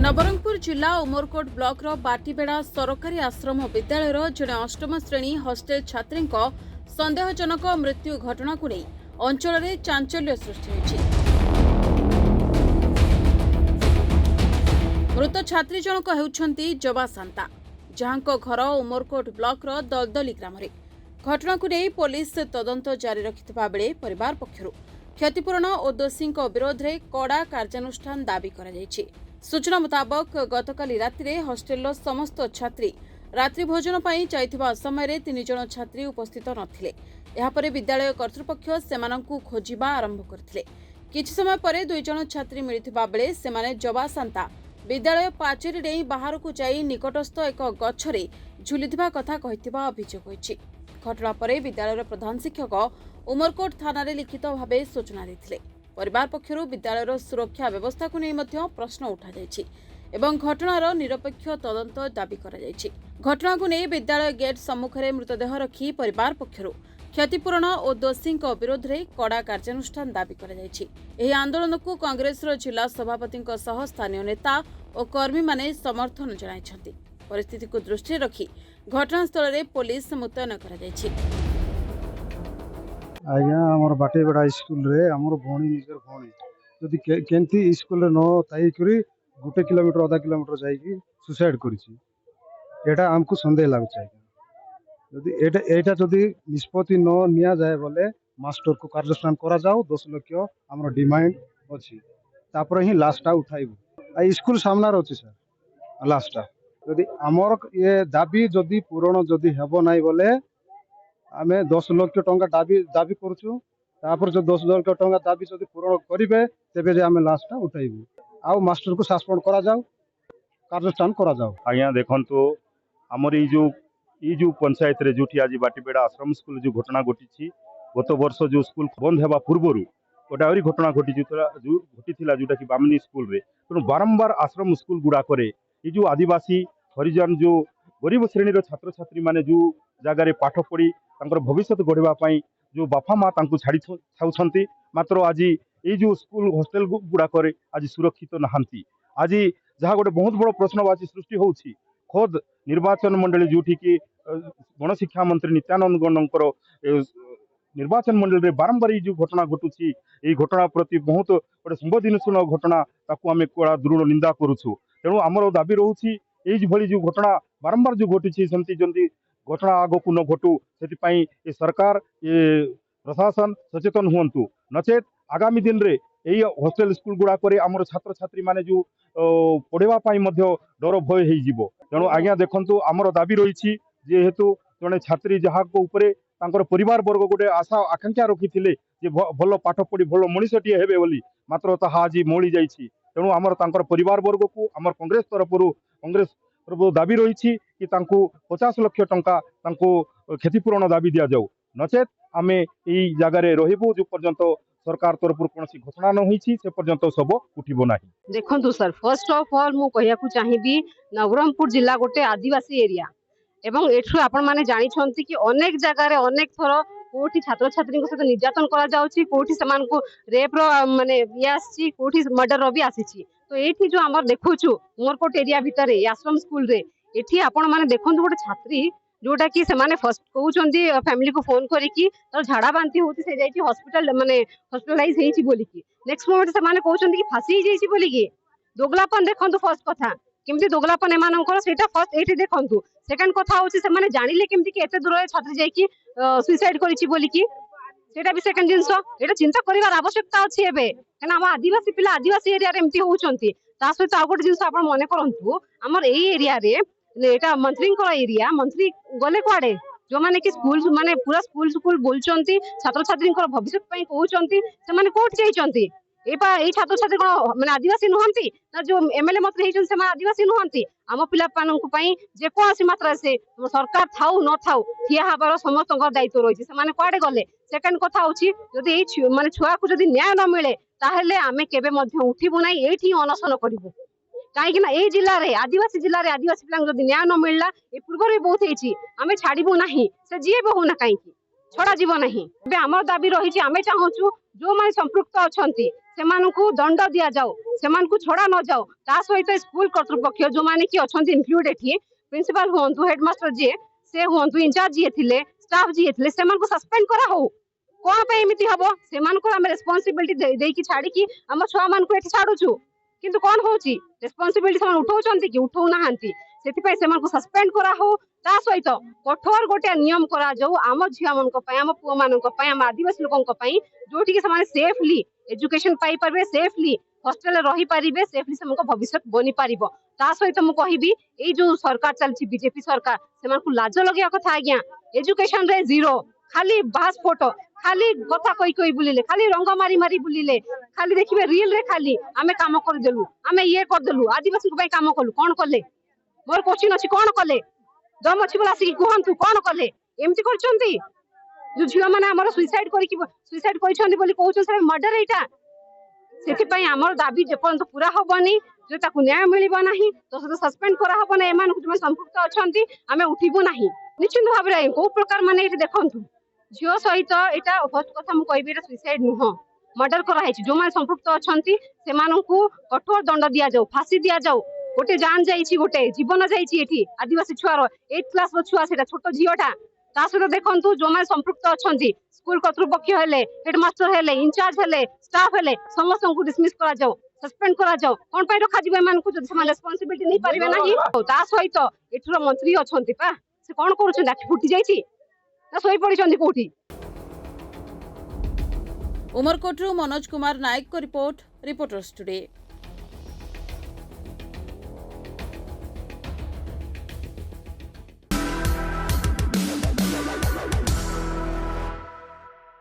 नवरंगपुर जिला उमरकोट ब्लॉक बाटीबेड़ा सरकारी आश्रम विद्यालय जड़े अष्टम श्रेणी हॉस्टेल छात्री संदेहजनक मृत्यु घटना को नहीं अंचल में चांचल्य सृष्टि होइछि। मृत छात्री जनक हेउछंती जबा सांता जहां घर उमरकोट ब्लॉक दलदली ग्राम। घटना को नहीं पुलिस तदंत जारी रखिथिबा बेले परिवार पक्षरु क्षतिपूरण और दोषी विरोध में कड़ा कार्यानुष्ठान दाबी करा जायछि। सूचना मुताबक गतकाली राति हॉस्टेल समस्त छात्री रात्रि भोजन पर जाइथिबा समय 3 जन छात्री उपस्थित नथिले। यापर विद्यालय कर्तृपक्ष सेमानंकु खोजिबा आरंभ करथिले। किछि समय पर 2 जन छात्री मिलिथिबा बेले सेमाने जबा सांता विद्यालय पाचेरी डेई बाहर को जाई निकटस्थ एक गछरे झुलिथिबा कथा कहिथिबा अभियोग होइछि। घटना पर विद्यालय प्रधान शिक्षक उमरकोट थाना लिखित भाव सूचना देथिले। परिवार पक्षरु विद्यालय सुरक्षा व्यवस्था को नहीं प्रश्न उठा जायछि एवं घटनार निरपेक्ष तदंत दाबी करा जायछि। घटना को नहीं विद्यालय गेट सम्मुख में मृतदेह रखी परिवार पक्षरु क्षतिपूरण और दोषी विरोध में कड़ा कार्यानुष्ठान दाबी करा जायछि। एही आंदोलन को कांग्रेस जिला सभापति स्थानीय नेता और कर्मी माने समर्थन जणाइछन्ति। परिस्थिति को दृष्टि रखी घटनास्थल में पुलिस मुतयन करा जायछि। आज्ञा आमर बाटेबेड़ा स्कूल रे आमर भौणी निजर भौणी जदि केंती स्कूल रे न ताई करी 1 किलोमीटर आधा किलोमीटर जाई सुसाइड करिछि। एटा हमको संदेह लागछ। जदि एटा जदि निष्पत्ति न निया जाए बोले मास्टर को कार्यानुष्ठान करा जाओ 10 लाख हमर डिमांड अछि तापर ही लास्टा उठाइबो। आ स्कूल सामना रे अछि सर लास्टा जदि हमर ये दाबी जदि पूर्ण जदि हेबो नाही बोले आमे 10 लाख टंका दाबी करूछु। तापर जो 10 लाख टंका दाबी जदि पूर्ण करिवे तेबे जे आमे लास्टा उठाइबो। आ मास्टर को सस्पेंड करा जाओ कार्यानुष्ठान करा जाओ। आज्ञा देखंतु हमर ई जो पंचायत रे जोठी आज बाटीबेड़ा आश्रम स्कूल जो घटना घटी गत वर्ष जो स्कूल बंद हेबा पूर्वरु गोटा और घटना घटी जोटा कि बामनी स्कूल रे तेणु बारंबार आश्रम स्कूल गुड़ा करे ये जो आदिवासी हरिजन जो गरीब श्रेणी छात्र छात्री माने जो जगार पाठ पढ़ी भविष्य गढ़ापी जो बापा माँ छाड़ी छाऊँच मात्र आज ये जो स्कूल हॉस्टेल गुड़ाक आज सुरक्षित नहांती। आज जहाँ गोटे बहुत बड़ प्रश्नवाची सृष्टि होउछि खोद निर्वाचन मंडली जोठी कि गणशिक्षा मंत्री नित्यानंद गौड़ंकर निर्वाचन मंडल रे बारंबार जो घटना घटुची ये घटना प्रति बहुत गोटे संवेदनशील घटना ताकू आम कड़ा दृढ़ निंदा करुछु। तेणु आमर दाबी रोची ये जो घटना बारंबार जो घटी सेमती जल्दी घटना आग को न घटू से सरकार ये प्रशासन सचेतन हुंतु नचेत आगामी दिन रे यही हॉस्टेल स्कूल गुड़ाक आमर छात्र छात्री माने जो पढ़ाई डर भय हो। तेणु आज्ञा देखंतु आमर दाबी रही जेहेतु जड़े छात्री जहाँ ऊपर परिवार वर्ग गोटे आशा आकांक्षा रखी थे भल पाठ पढ़ी भल मनीषटी हेबे बोली मात्र ताहा आज मौली जाइछि। तेणु आमर परिवार वर्ग को आमर कांग्रेस तरफ दाबी रही कि 50 लाख टंका क्षतिपूरण दाबी दि जाऊ नचेत आम यही जगार रहिबु जो पर्यंत सरकार तरफ कौन घोषणा न होईछि से पर्यंत सब उठिबो नाही। देखंतु सर फर्स्ट ऑफ ऑल मु कहियाकू चाहिबी नवरंगपुर जिला गोटे आदिवासी एरिया एवं एठु आपण माने जानि छंती कि अनेक जगार अनेक थर कोठी छात्र छात्री सहित निर्यातन करा जाउछि कोठी समान को रेप रो माने यासी कोठी मर्डर रो भी आसीछि। तो एठी जो हमर देखुछु उमरकोट एरिया भितरे आश्रम स्कूल रे एठी आपण माने देखंतु गोटे छात्री जोटा कि सेमाने फर्स्ट कहउछंती फैमिली को फोन करिकि तर झाड़ा बांती होती से जाइछि हॉस्पिटल माने हॉस्पिटलाइज हेछि बोली कि नेक्स्ट मोमेंट सेमाने कहउछंती कि फांसी जाइछि बोली कि दोगलापन देखंतु फर्स्ट कथा केमती दोगलापन एमानकर सेटा फर्स्ट एठी देखंतु। सेकंड कथा होछि सेमाने जानिले केमती कि एते दूर छात्री जाई कि सुसाइड करिछि बोली कि सेटा भी सेकंड जिंस एटा चिंता करिवार आवश्यकता अछि एबे कना हम आदिवासी पिला आदिवासी एरिया रे एमती होउछंती। ता सहित आ गोटे जिंस आपण मने करंतु हमर एई एरिया रे एटा मंत्री एरिया मंत्री गले कुआडे जो माने कि स्कूल माने पूरा स्कूल बोलचंती छात्र छात्री भविष्य पई कहउचंती सेमाने कोठ जाइचंती ए छात्र छात्री कोन माने आदिवासी नुहंती ना जो एमएलए मंत्री हेचन से आदिवासी नुहंती आम पिला पानन पई जे कोसी मात्रा से सरकार थाउ न थाउ ठिया हबार समस्त दायित्व रही से कुआडे गले। सेकंड कथा होची जदि ए माने छुआ को जदि न्याय न मिले ताहेले आमे केबे मध्ये उठिबु नै एठी अनशन करिबु कहीं ए जिले में आदिवासी जिले में आदिवासी पिला न्याय न मिलला ए पूर्व भी बहुत होती आम छाड़बू ना से जी भी होना कहीं छड़ा जीव ना आम दाबी रही आम चाहूँ जो माने संपृक्त अछंती सेमानकु दंड दिया जाओ सेमानकु छोड़ा न जाओ ता सहित स्कूल कर्तृपक्ष जो माने कि अछंती इंक्लूड एठी प्रिंसिपल हुंतु हेडमास्टर जी से हुंतु इंचार्ज जी थिले स्टाफ जी थिले सेमानकु सस्पेंड करा हो कोन पे एमिति हबो सेमानकु हम रिस्पांसिबिलिटी देई कि छाडी कि हम छुआ मानकु एठी छाडुछु किंतु कोन होउची रिस्पांसिबिलिटी समान उठाउचंती कि उठाउ नाहंती सेति पय सेमानकु सस्पेंड करा हो ता सहित कठोर गोटे नियम करा जाऊ आम झिया मनक पय आम पुओ मनक पय आम आदिवासी लोकन पय जोठी के समान सेफली एजुकेशन पाई परबे सेफली हॉस्टल रही पारिबे सेफली सेमको भविष्य बनी पारिबो ता सहित मु कहिबी ए जो सरकार चलछि बीजेपी सरकार सेमानकु लाज लगिया कथा आज्ञा एजुकेशन रे जीरो खाली बास फोटो खाली कथा कई बुलिले खाली रंग मारी मारी बुलिले खाली देखिबे रील रे खाली आमे काम कर देलु आमे ये कर देलु आदिवासी को पय काम कलु कोन कले मोर क्वेश्चन अछि कोन कले दम अछि बोला आसी कहंतु कोन कले एमति करचंती जो झियो माने हमर सुसाइड करिछंती बोली कहउछ से मर्डर एटा सेति पय हमर दाबी जे पर्यंत पूरा होबनी जो ताकु न्याय मिलिबो नाही तो से सस्पेंड करा होबो ना एमान जो संपुक्त अछंती आमे उठिबो नाही निश्चित भाबरे को प्रकार माने एटा देखंतु झियो सहित एटा फर्स्ट कथा मु कहबी एटा सुसाइड नुह मर्डर करा है जो माने संपुक्त अछंती सेमानकु कठोर दंड दिया जाऊ फांसी दिया जाऊ गोटे जान जाइछि गोटे जीवन जाइछि एठी आदिवासी छुआर 8th क्लास रो छुआ सेटा छोटो झियोटा ता सहित देखंतु जो माने संपुक्त अछंती स्कूल कर्तृपक्ष हेले हेडमास्टर हेले इंचार्ज हेले स्टाफ हेले समस्त को डिसमिस करा जाऊ सस्पेंड करा जाऊ कोन पय रखा जिवे मानकु जदि समान रिस्पांसिबिलिटी नै परिबे नाही ता सहित एठुर मंत्री अछंती पा से कोन करूछन आखि फुटी जाइछि ना सोई पड़िछंती कोठी उमरकोटरू मनोज कुमार नायक को रिपोर्ट रिपोर्टर्स टुडे।